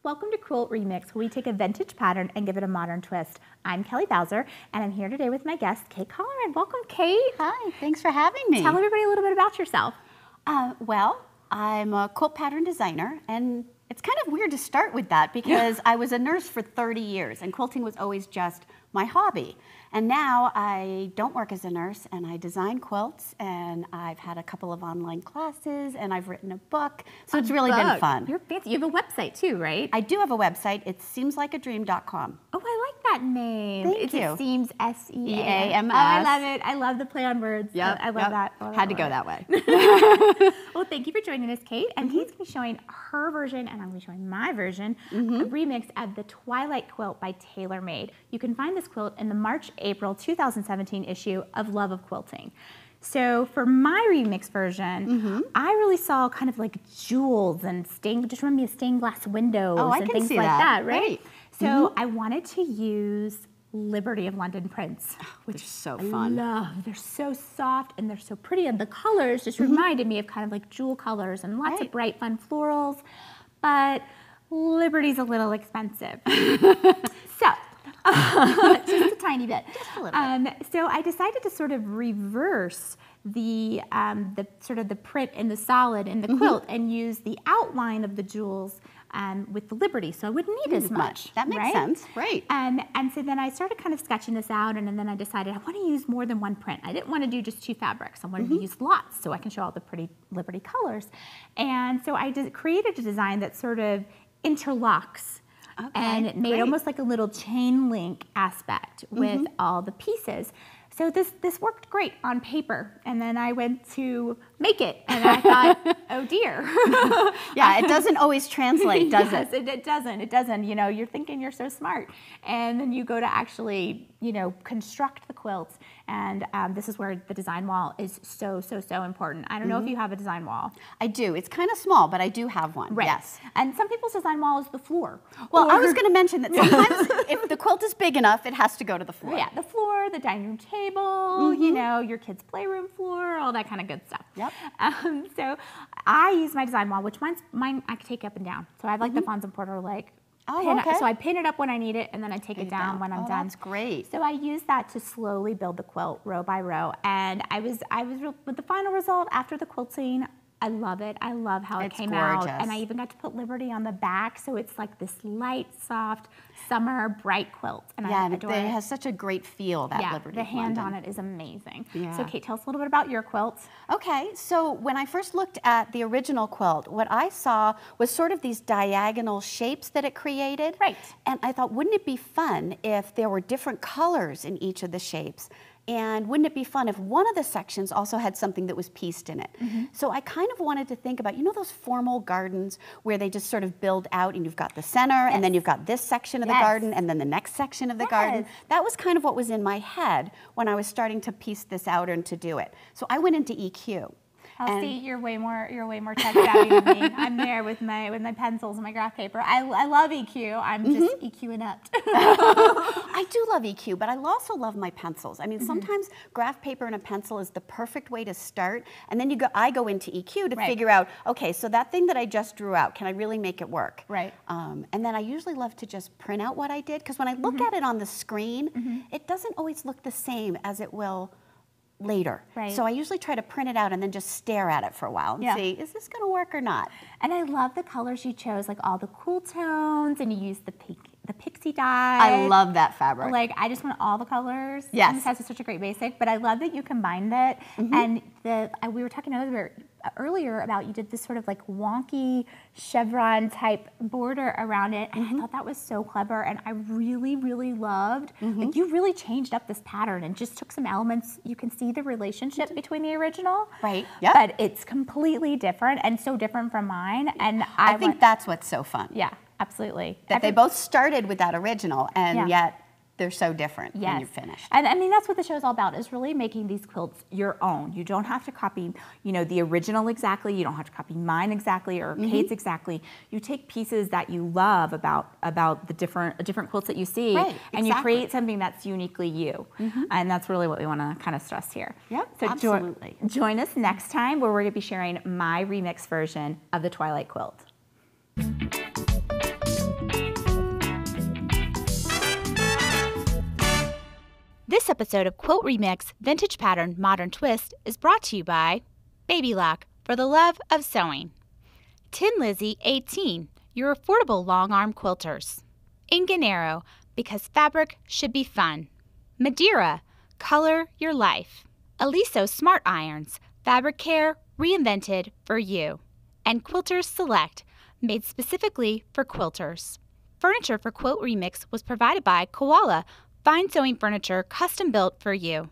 Welcome to Quilt Remix, where we take a vintage pattern and give it a modern twist. I'm Kelly Bowser, and I'm here today with my guest, Kate Colleran. Welcome, Kate. Hi, thanks for having me. Tell everybody a little bit about yourself. Well, I'm a quilt pattern designer, and it's kind of weird to start with that because I was a nurse for 30 years, and quilting was always just my hobby. And now I don't work as a nurse, and I design quilts, and I've had a couple of online classes, and I've written a book, so it's really been fun. You're fancy. You have a website too, right? I do have a website. It's seemslikeadream.com. Oh, I like that name. Thank you. It seems S-E-A-M-S. Oh, I love it. I love the play on words. Yep, I love that. Had to go that way. Well, thank you for joining us, Kate. And Kate's going to be showing her version, and I'm going to be showing my version, a remix of the Twilight quilt by Tailormade. You can find this quilt in the March-April 2017 issue of Love of Quilting. So for my remix version, I really saw kind of like jewels and just remember me of stained glass windows and things like that, right? So I wanted to use Liberty of London prints, which is so fun. I love. They're so soft and they're so pretty, and the colors just reminded me of kind of like jewel colors and lots of bright, fun florals. But Liberty's a little expensive, so just a tiny bit. Just a little bit. So I decided to sort of reverse the sort of the print in the solid in the quilt and use the outline of the jewels with the Liberty, so I wouldn't need as much. That makes sense, right? And so then I started kind of sketching this out, and then I decided I want to use more than one print. I didn't want to do just two fabrics. I wanted to use lots so I can show all the pretty Liberty colors. And so I created a design that sort of interlocks. And it made almost like a little chain link aspect with all the pieces. So this worked great on paper, and then I went to make it, and I thought, oh dear. Yeah, it doesn't always translate, does it? It doesn't. It doesn't. You know, you're thinking you're so smart, and then you go to actually, you know, construct the quilts, and this is where the design wall is so important. I don't know if you have a design wall. I do. It's kind of small, but I do have one. Right. Yes. And some people's design wall is the floor. Well, I was going to mention that sometimes if the quilt is big enough, it has to go to the floor. Yeah, the floor, the dining room table, you know, your kid's playroom floor, all that kind of good stuff. Yep. So I use my design wall, which mine I can take up and down. So I have like the Fonz and Porter like. So I pin it up when I need it, and then I take it down when I'm done. That's great. So I use that to slowly build the quilt row by row, and I was with the final result after the quilting. I love it. I love how it came out, and I even got to put Liberty on the back, so it's like this light, soft, summer, bright quilt. And I adore it. It has such a great feel, that Liberty. The hand on it is amazing. Yeah. So Kate, tell us a little bit about your quilts. Okay, so when I first looked at the original quilt, what I saw was sort of these diagonal shapes that it created. Right. And I thought, wouldn't it be fun if there were different colors in each of the shapes? And wouldn't it be fun if one of the sections also had something that was pieced in it? So I kind of wanted to think about, you know, those formal gardens where they just sort of build out and you've got the center and then you've got this section of the garden and then the next section of the garden. That was kind of what was in my head when I was starting to piece this out and to do it. So I went into EQ. I'll see, you're way more tech savvy than me. I'm there with my pencils and my graph paper. I love EQ. I'm just EQing up. I do love EQ, but I also love my pencils. I mean, sometimes graph paper and a pencil is the perfect way to start, and then I go into EQ to figure out, okay, so that thing that I just drew out, can I really make it work? Right. And then I usually love to just print out what I did, because when I look at it on the screen, it doesn't always look the same as it will later. Right. So I usually try to print it out and then just stare at it for a while and see, is this going to work or not? And I love the colors you chose, like all the cool tones, and you used the Pixie dye. I love that fabric. Like, I just want all the colors. Yes. And this has such a great basic, but I love that you combined it. And we were talking earlier about you did this sort of like wonky chevron type border around it, and I thought that was so clever, and I really loved, like, you really changed up this pattern and just took some elements. You can see the relationship between the original, but it's completely different and so different from mine, and I think that's what's so fun. Yeah, absolutely. That they both started with that original, and yet they're so different when you're finished. And I mean, that's what the show's all about, is really making these quilts your own. You don't have to copy, you know, the original exactly. You don't have to copy mine exactly or Kate's exactly. You take pieces that you love about the different quilts that you see, and you create something that's uniquely you. And that's really what we want to kind of stress here. Yep, so absolutely. Join us next time, where we're going to be sharing my remix version of the Twilight quilt. episode of Quilt Remix Vintage Pattern Modern Twist is brought to you by Baby Lock, for the love of sewing. Tin Lizzie 18, your affordable long arm quilters. Inganero, because fabric should be fun. Madeira, color your life. Aliso Smart Irons, fabric care reinvented for you. And Quilters Select, made specifically for quilters. Furniture for Quilt Remix was provided by Koala, fine sewing furniture custom built for you.